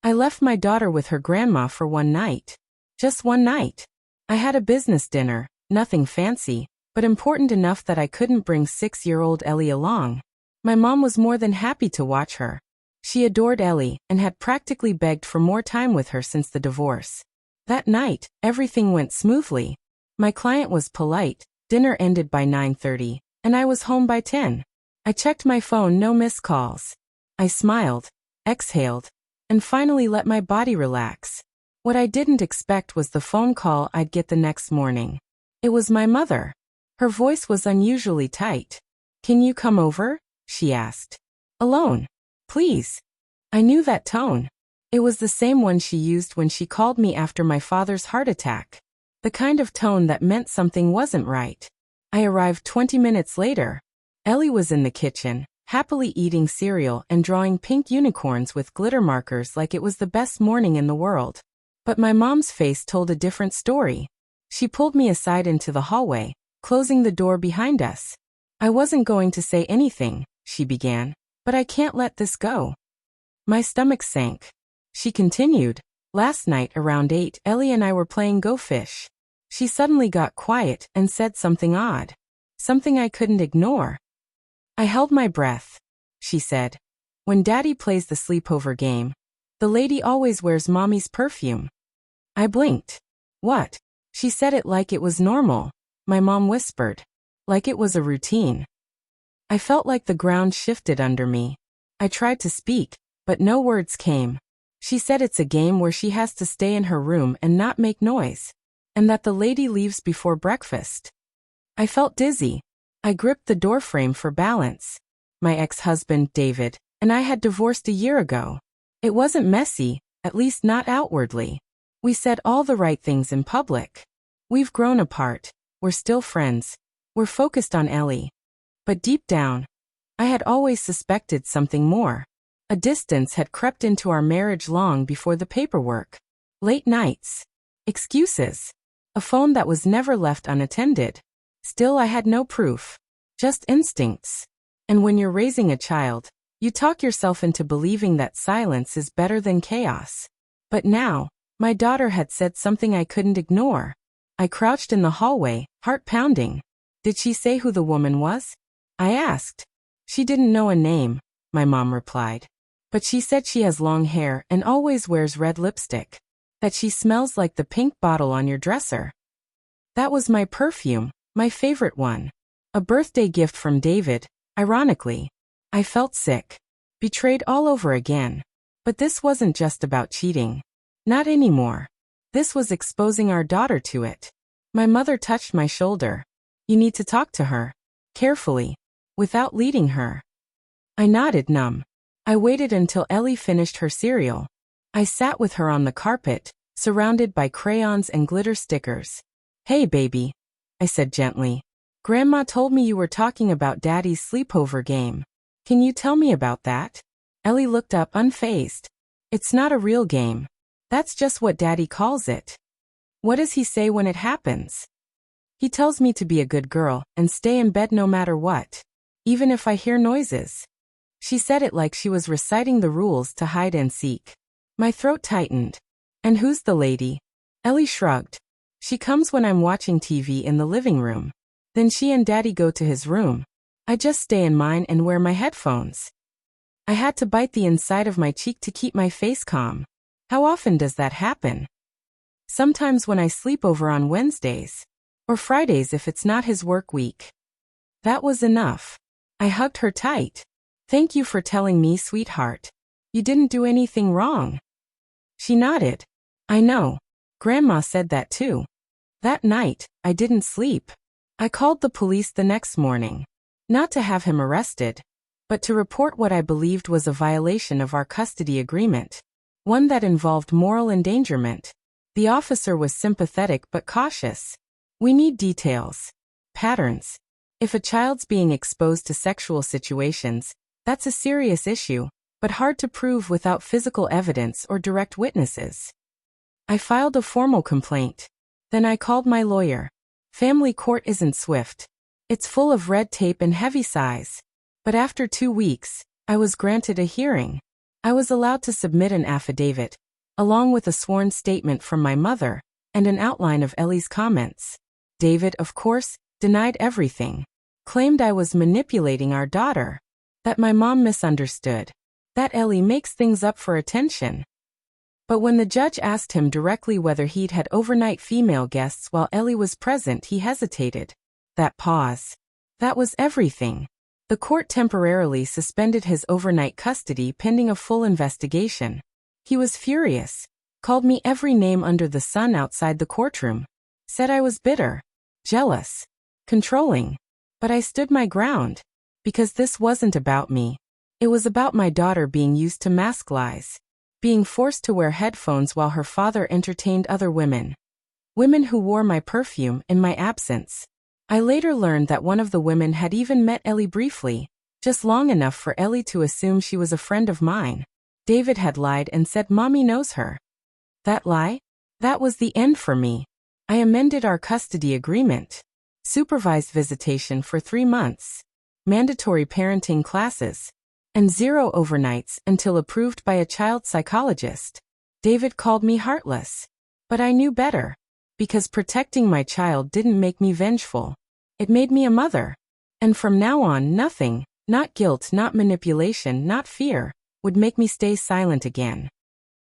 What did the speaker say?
I left my daughter with her grandma for one night. Just one night. I had a business dinner, nothing fancy, but important enough that I couldn't bring 6-year-old Ellie along. My mom was more than happy to watch her. She adored Ellie and had practically begged for more time with her since the divorce. That night, everything went smoothly. My client was polite, dinner ended by 9:30, and I was home by 10. I checked my phone, no missed calls. I smiled, exhaled, and finally let my body relax. What I didn't expect was the phone call I'd get the next morning. It was my mother. Her voice was unusually tight. "Can you come over?" she asked. "Alone? Please." I knew that tone. It was the same one she used when she called me after my father's heart attack. The kind of tone that meant something wasn't right. I arrived 20 minutes later. Ellie was in the kitchen, happily eating cereal and drawing pink unicorns with glitter markers like it was the best morning in the world. But my mom's face told a different story. She pulled me aside into the hallway, closing the door behind us. "I wasn't going to say anything," she began, "but I can't let this go." My stomach sank. She continued, "Last night around 8, Ellie and I were playing Go Fish. She suddenly got quiet and said something odd. Something I couldn't ignore. I held my breath. She said, 'When Daddy plays the sleepover game, the lady always wears Mommy's perfume.' I blinked. 'What?' She said it like it was normal," my mom whispered. "Like it was a routine." I felt like the ground shifted under me. I tried to speak, but no words came. She said it's a game where she has to stay in her room and not make noise, and that the lady leaves before breakfast. I felt dizzy. I gripped the doorframe for balance. My ex-husband, David, and I had divorced a year ago. It wasn't messy, at least not outwardly. We said all the right things in public. We've grown apart. We're still friends. We're focused on Ellie. But deep down, I had always suspected something more. A distance had crept into our marriage long before the paperwork. Late nights. Excuses. A phone that was never left unattended. Still, I had no proof. Just instincts. And when you're raising a child, you talk yourself into believing that silence is better than chaos. But now, my daughter had said something I couldn't ignore. I crouched in the hallway, heart pounding. "Did she say who the woman was?" I asked. "She didn't know a name," my mom replied. "But she said she has long hair and always wears red lipstick. That she smells like the pink bottle on your dresser." That was my perfume, my favorite one. A birthday gift from David, ironically. I felt sick. Betrayed all over again. But this wasn't just about cheating. Not anymore. This was exposing our daughter to it. My mother touched my shoulder. "You need to talk to her. Carefully. Without leading her." I nodded, numb. I waited until Ellie finished her cereal. I sat with her on the carpet, surrounded by crayons and glitter stickers. "Hey, baby," I said gently. "Grandma told me you were talking about Daddy's sleepover game. Can you tell me about that?" Ellie looked up unfazed. "It's not a real game. That's just what Daddy calls it." "What does he say when it happens?" "He tells me to be a good girl and stay in bed no matter what. Even if I hear noises." She said it like she was reciting the rules to hide and seek. My throat tightened. "And who's the lady?" Ellie shrugged. "She comes when I'm watching TV in the living room. Then she and Daddy go to his room. I just stay in mine and wear my headphones." I had to bite the inside of my cheek to keep my face calm. "How often does that happen?" "Sometimes when I sleep over on Wednesdays. Or Fridays if it's not his work week." That was enough. I hugged her tight. "Thank you for telling me, sweetheart. You didn't do anything wrong." She nodded. "I know. Grandma said that too." That night, I didn't sleep. I called the police the next morning. Not to have him arrested, but to report what I believed was a violation of our custody agreement. One that involved moral endangerment. The officer was sympathetic but cautious. "We need details. Patterns. If a child's being exposed to sexual situations, that's a serious issue, but hard to prove without physical evidence or direct witnesses." I filed a formal complaint. Then I called my lawyer. Family court isn't swift. It's full of red tape and heavy sighs. But after 2 weeks, I was granted a hearing. I was allowed to submit an affidavit, along with a sworn statement from my mother, and an outline of Ellie's comments. David, of course, denied everything. Claimed I was manipulating our daughter. That my mom misunderstood. That Ellie makes things up for attention. But when the judge asked him directly whether he'd had overnight female guests while Ellie was present, he hesitated. That pause. That was everything. The court temporarily suspended his overnight custody pending a full investigation. He was furious. Called me every name under the sun outside the courtroom. Said I was bitter, jealous, controlling. But I stood my ground. Because this wasn't about me. It was about my daughter being used to mask lies. Being forced to wear headphones while her father entertained other women. Women who wore my perfume in my absence. I later learned that one of the women had even met Ellie briefly, just long enough for Ellie to assume she was a friend of mine. David had lied and said Mommy knows her. That lie? That was the end for me. I amended our custody agreement. Supervised visitation for 3 months. Mandatory parenting classes. And 0 overnights until approved by a child psychologist. David called me heartless. But I knew better. Because protecting my child didn't make me vengeful. It made me a mother. And from now on, nothing, not guilt, not manipulation, not fear, would make me stay silent again.